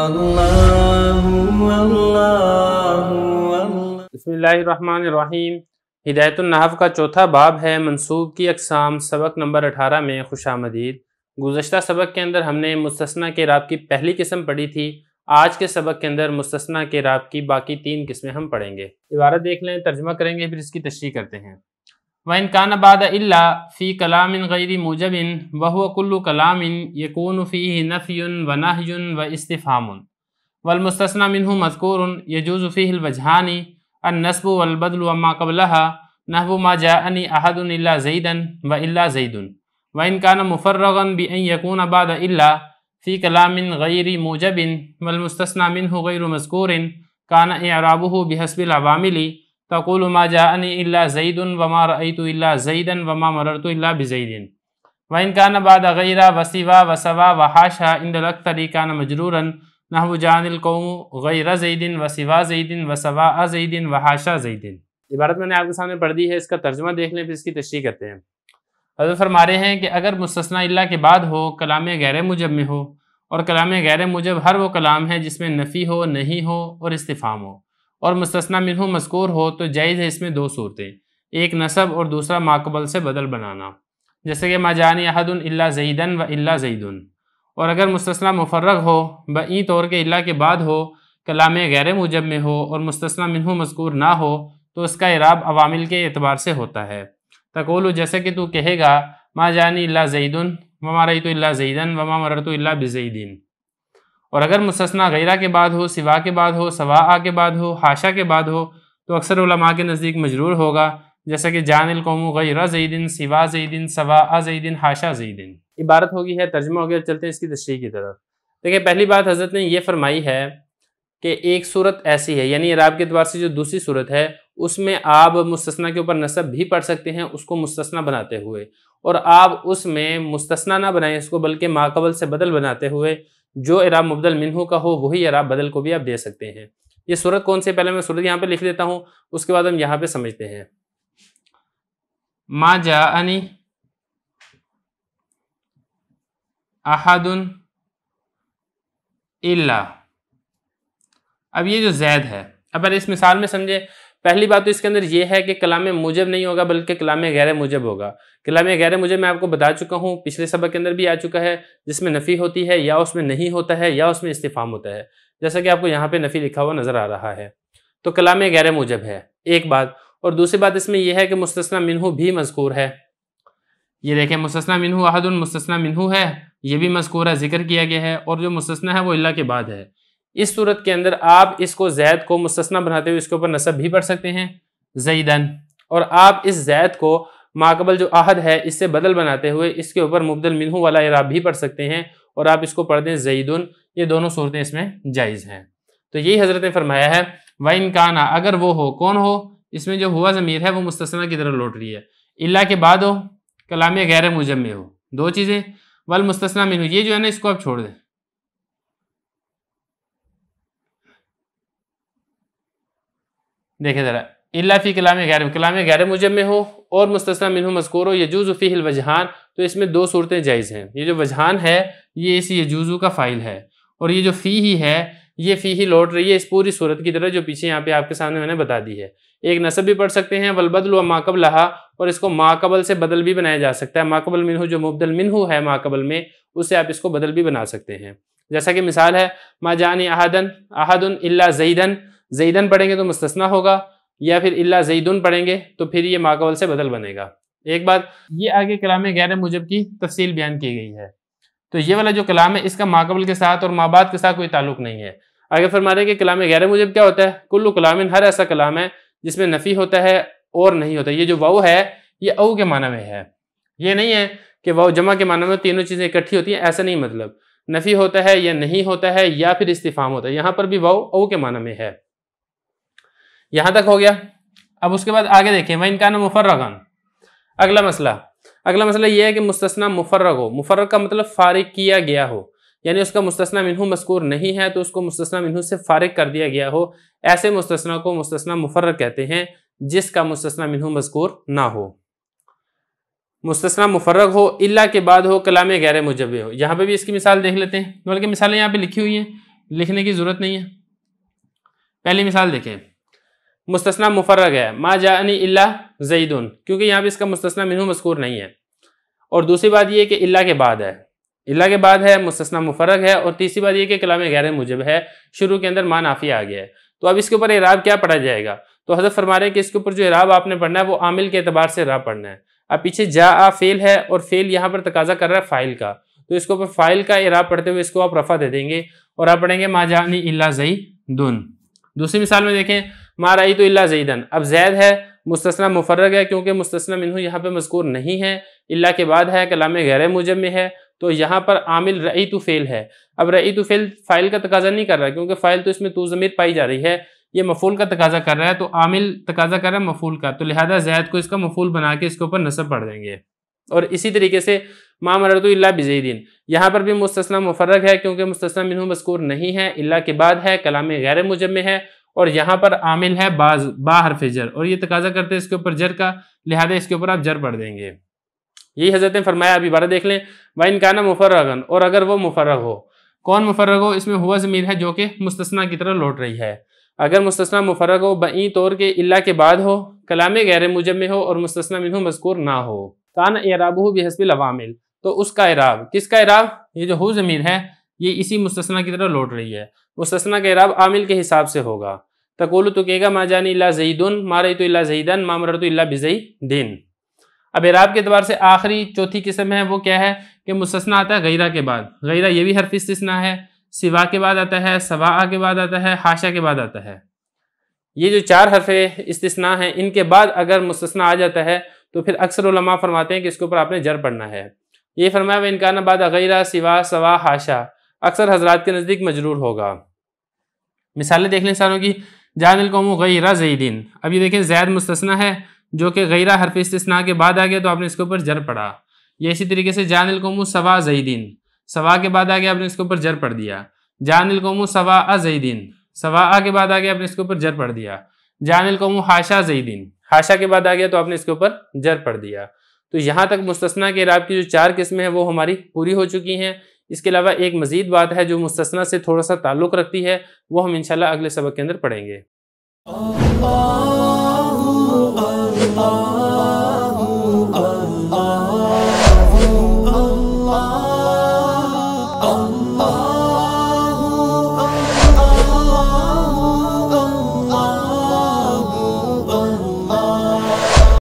بسم اللہ الرحمن الرحیم۔ ہدایت النحو کا چوتھا باب ہے منصوب کی اقسام، سبق نمبر 18 میں خوش آمدید۔ گزشتہ سبق کے اندر ہم نے مستثنیٰ کے اعراب کی پہلی قسم پڑھی تھی۔ آج کے سبق کے اندر مستثنیٰ کے اعراب کی باقی 3 قسمیں ہم پڑھیں گے۔ عبارت دیکھ لیں، ترجمہ کریں گے، پھر اس کی تشریح کرتے ہیں۔ وَإِنْ كَانَ بَعْدَ إِلَّا فِي كَلَامٍ غَيْرِ مُوجَبٍ وَهُوَ كُلُّ كَلَامٍ يَكُونُ فِيهِ نَفْيٌ وَنَهْيٌ وَإِسْتِفْهَامٌ وَالْمُسْتَثْنَى مِنْهُ مَذْكُورٌ يَجُوزُ فِيهِ الْوَجْهَانِ النَّصْبُ وَالْبَدْلُ وَمَا قَبْلَهَا نَحْوُ مَا جَاءَنِي أَحَدٌ إِلَّا زَيْدًا وَإِلَّا زَيْدٌ وَإِنْ كَانَ مُفَرَّغًا بِأَنْ يَكُونَ بَعْدَ إِلَّا فِي كَلَامٍ غَيْرِ مُوجَبٍ وَالْمُسْتَثْنَى مِنْهُ غَيْرُ مَذْكُورٍ كَانَ إِعْرَابُهُ بِحَسْبِ الْعَوَامِلِ تقول ما جاءني إلا زيد وما رأيت إلا زيدا وما مررت إلا بزيد وإن كان بعد غير وسوى وسوى وحاشا عند الأكثر كان مجرورا نحو جاءني القوم غير زيد وسوى زيد وسواء زيد وحاشا زيد۔ عبارت میں نے آپ کے سامنے پڑھ دی ہے، اس کا ترجمہ دیکھ لیں، پھر اس کی تشریح کرتے ہیں۔ حضرت فرما رہے ہیں کہ اگر مستثنیٰ الا کے بعد ہو، کلام غیر موجب میں ہو، اور کلام غیر موجب ہر وہ کلام ہے جس میں نفی ہو، نہیں ہو اور استفہام ہو، اور مستثنیٰ منہ مذکور ہو، تو جائز ہے اس میں 2 صورتیں، ایک نصب اور دوسرا ماقبل سے بدل بنانا، جیسے کہ ما جاءنی احد الا زیدا و الا زید۔ اور اگر مستثنیٰ مفرغ ہو، بئی طور کے الا کے بعد ہو، کلام غیر موجب میں ہو اور مستثنیٰ منہ مذکور نہ ہو، تو اس کا اعراب عوامل کے اعتبار سے ہوتا ہے۔ تقول جیسے کہ تو کہے گا ما جاءنی الا زید وما رأیت الا زیدا وما مررت الا بزید۔ اور اگر مستثنیٰ غیرہ کے بعد ہو، سوا کے بعد ہو، سواء کے بعد ہو، حاشا کے بعد ہو، تو اکثر علماء کے نزدیک مجرور ہوگا، جیسا کہ جان القوم غیر زید، سوا زید، سواء زید، حاشا زید۔ عبارت ہوگی ہے، ترجمہ ہو گیا، چلتے ہیں اس کی تشریح کی طرف۔ دیکھیں، پہلی بات حضرت نے یہ فرمائی ہے کہ ایک صورت ایسی ہے، یعنی اعراب کے اعتبار سے جو دوسری صورت ہے، اس میں آپ مستثنیٰ کے اوپر نصب بھی پڑھ سکتے ہیں اس کو مستثنیٰ بناتے ہوئے، اور آپ اس میں مستثنیٰ نہ بنائیں اس کو، بلکہ ماقبل سے بدل بناتے ہوئے جو اعراب مبدل منہ کا ہو وہی اعراب بدل کو بھی آپ دے سکتے ہیں۔ یہ صورت کون سی ہے؟ پہلے میں صورت یہاں پہ لکھ دیتا ہوں، اس کے بعد ہم یہاں پہ سمجھتے ہیں۔ ما جاءنی احد الا، اب یہ جو زید ہے، اب پہلے اس مثال میں سمجھے۔ پہلی بات تو اس کے اندر یہ ہے کہ کلام موجب نہیں ہوگا بلکہ کلام غیر موجب ہوگا۔ کلام غیر موجب میں آپ کو بتا چکا ہوں، پچھلے سبق کے اندر بھی آ چکا ہے، جس میں نفی ہوتی ہے، یا اس میں نہیں ہوتا ہے، یا اس میں استفہام ہوتا ہے، جیسا کہ آپ کو یہاں پہ نفی لکھا ہوا نظر آ رہا ہے، تو کلام غیر موجب ہے ایک بات۔ اور دوسری بات اس میں یہ ہے کہ مستثنیٰ منہ بھی مذکور ہے۔ یہ دیکھیں، مستثنیٰ منہ احد مستثنیٰ منہ ہے، یہ بھی مذکور ہے، ذکر کیا گیا ہے، اور جو مستثنیٰ ہے وہ الا کے بعد ہے۔ اس صورت کے اندر آپ اس کو زید کو مستثنیٰ بناتے ہوئے اس کے اوپر نصب بھی پڑھ سکتے ہیں زیدن، اور آپ اس زید کو ماقبل جو احد ہے اس سے بدل بناتے ہوئے اس کے اوپر مبدل منہ والا اعراب بھی پڑھ سکتے ہیں، اور آپ اس کو پڑھ دیں زیدن۔ یہ دونوں صورتیں اس میں جائز ہیں۔ تو یہی حضرت نے فرمایا ہے وَإِنْ كَانَ، اگر وہ ہو، کون ہو؟ اس میں جو ہوا ضمیر ہے وہ مستثنیٰ کی طرف لوٹ رہی ہے، الا کے بعد ہو، کلام غیر موجب میں ہو، 2 چیزیں، والمستثنیٰ منہ، یہ جو ہے نا اس کو آپ چھوڑ دیں۔ دیکھیں ذرا، الا فی کلام غیر موجب میں ہو اور مستثنیٰ منہ مذکور ہو، یجوز فیہ الوجہان، تو اس میں 2 صورتیں جائز ہیں۔ یہ جو وجہان ہے یہ اس یجوزو کا فاعل ہے، اور یہ جو فی ہی ہے یہ فی ہی لوٹ رہی ہے اس پوری صورت کی طرح جو پیچھے یہاں پہ آپ کے سامنے میں نے بتا دی ہے۔ ایک نصب بھی پڑھ سکتے ہیں، والبدل و ما قبلہا، اور اس کو ما قبل سے بدل بھی بنایا جا سکتا ہے۔ ما قبل منہ جو مبدل منہ ہے ما قبل میں، اس سے آپ اس کو بدل بھی بنا سکتے ہیں، جیسا کہ مثال ہے ما جاءنی احد الا زیدن، زیدن پڑھیں گے تو مستثنیٰ ہوگا، یا پھر الا زیدن پڑھیں گے تو پھر یہ ما قبل سے بدل بنے گا۔ ایک بات یہ آگے کلام غیر موجب کی تفصیل بیان کی گئی ہے، تو یہ والا جو کلام ہے اس کا ما قبل کے ساتھ اور ما بعد کے ساتھ کوئی تعلق نہیں ہے۔ آگے فرما رہے ہیں کہ کلام غیر موجب کیا ہوتا ہے؟ کلو کلام، ہر ایسا کلام ہے جس میں نفی ہوتا ہے اور نہیں ہوتا۔ یہ جو واو ہے یہ او کے معنی میں ہے، یہ نہیں ہے کہ واو جمع کے معنی میں تینوں چیزیں اکٹھی ہوتی ہیں، ایسا نہیں، مطلب نفی ہوتا ہے یا نہیں ہوتا ہے یا پھر استفہام ہوتا ہے، یہاں پر بھی واو او کے معنی میں ہے۔ یہاں تک ہو گیا۔ اب اس کے بعد آگے دیکھیں، وَإِنْ كَانَ مُفَرَّغًا، اگلا مسئلہ یہ ہے کہ مستثنیٰ مفرغ ہو۔ مفرغ کا مطلب فارغ کیا گیا ہو، یعنی اس کا مستثنیٰ منہ مذکور نہیں ہے تو اس کو مستثنیٰ منہ سے فارغ کر دیا گیا ہو، ایسے مستثنیٰ کو مستثنیٰ مفرغ کہتے ہیں جس کا مستثنیٰ منہ مذکور نہ ہو۔ مستثنیٰ مفرغ ہو، الا کے بعد ہو، کلام غیر موجب ہو۔ یہاں پہ بھی اس کی مثال دیکھ لیتے ہیں، بلکہ مثالیں یہاں پہ لکھی ہوئی ہیں۔ لکھنے کی ضرورت نہیں ہے۔ پہلی مثال دیکھیں، مستثنی مفرغ ہے، ما جاءنی الا زیدن، کیونکہ یہاں پہ اس کا مستثنی منہ مذکور نہیں ہے۔ اور دوسری بات یہ کہ الا کے بعد ہے، الا کے بعد ہے، مستثنی مفرغ ہے، اور تیسری بات یہ کہ کلام غیر موجب ہے، شروع کے اندر ما نافیہ آ گیا ہے۔ تو اب اس کے اوپر اعراب کیا پڑھا جائے گا؟ تو حضرت فرما رہے ہیں کہ اس کے اوپر جو اعراب آپ نے پڑھنا ہے وہ عامل کے اعتبار سے اعراب پڑھنا ہے۔ اب پیچھے جاء فعل ہے اور فعل یہاں پر تقاضا کر رہا ہے فاعل کا، تو اس کے اوپر فاعل کا اعراب پڑھتے ہوئے اس کو آپ رفع دے دیں گے اور آپ پڑھیں گے ما جاءنی الا زیدن۔ دوسری مثال میں دیکھیں، ما رأیت الا زیدن، اب زید ہے، مستثنی مفرغ ہے کیونکہ مستثنی منہ یہاں پہ مذکور نہیں ہے، الا کے بعد ہے، کلام غیر موجب میں ہے، تو یہاں پر عامل رأیت فعل ہے۔ اب رأیت فعل فاعل کا تقاضا نہیں کر رہا کیونکہ فاعل تو اس میں تو ضمیر پائی جا رہی ہے، یہ مفعول کا تقاضا کر رہا ہے، تو عامل تقاضا کر رہا ہے مفعول کا، تو لہذا زید کو اس کا مفعول بنا کے اس کے اوپر نصب پڑھ دیں گے۔ اور اسی طریقے سے ما مررت الا بزیدن، یہاں پر بھی مستثنی مفرغ ہے کیونکہ مستثنی منہ مذکور نہیں ہے، الا کے بعد ہے، کلام غیر موجب میں ہے، اور یہاں پر عامل ہے با حرف جر، اور یہ تقاضا کرتے ہیں اس کے اوپر جر کا، لہذا اس کے اوپر آپ جر پڑھ دیں گے۔ یہی حضرت نے فرمایا، اب عبارت دیکھ لیں، وَإِنْ كَانَ مُفَرَّغًا، اور اگر وہ مفرغ ہو، کون مفرغ ہو؟ اس میں ہوا ضمیر ہے جو کہ مستثنی کی طرح لوٹ رہی ہے۔ اگر مستثنی مفرغ ہو بئیں طور کے الا کے بعد ہو، کلام غیر موجب میں ہو اور مستثنی منہ مذکور نہ ہو، کان اعرابہ بحسب العوامل، تو اس کا اعراب، کس کا اعراب؟ یہ جو ہو ضمیر ہے یہ اسی مستثنی کی طرح لوٹ رہی ہے، مستثنی کا اعراب عامل کے حساب سے ہوگا۔ تقول تو کہے گا ما جانی الا زیدن، ما رأیت الا زیدن، ما مررت الا بزیدن۔ اب اعراب کے اعتبار سے آخری چوتھی قسم ہے وہ کیا ہے کہ مستثنی آتا ہے غیرہ کے بعد، غیرہ یہ بھی حرف استثناء ہے، سوا کے بعد آتا ہے، سواء کے بعد آتا ہے، حاشا کے بعد آتا ہے۔ یہ جو چار حرف استثناء ہیں ان کے بعد اگر مستثنی آ جاتا ہے تو پھر اکثر علماء فرماتے ہیں کہ اس کے اوپر آپ نے جر پڑھنا ہے۔ یہ فرمایا وَإِنْ كَانَ بَعْدَ غَيْرَ سوا سوا حاشا، اکثر حضرات کے نزدیک مجرور ہوگا۔ مثالیں دیکھ لیں ساروں کی، جان القوم غیر زیدین، اب یہ دیکھیں زید مستثنی ہے جو کہ غیرہ حرف استثناء کے بعد آ گیا تو آپ نے اس کے اوپر جر پڑھا۔ یہ اسی طریقے سے جان القوم سوا زیدین، سوا کے بعد آ گیا آپ نے اس کے اوپر جر پڑھ دیا۔ جان القوم سوا زیدین، سوا کے بعد آ گیا آپ نے اس کے اوپر جر پڑھ دیا۔ جان القوم حاشا زیدین، حاشا کے بعد آ گیا تو آپ نے اس کے اوپر جر پڑھ دیا۔ تو یہاں تک مستثنی کے اعراب کی جو چار قسمیں ہیں وہ ہماری پوری ہو چکی ہیں۔ اس کے علاوہ ایک مزید بات ہے جو مستثنی سے تھوڑا سا تعلق رکھتی ہے، وہ ہم انشاءاللہ اگلے سبق کے اندر پڑھیں گے۔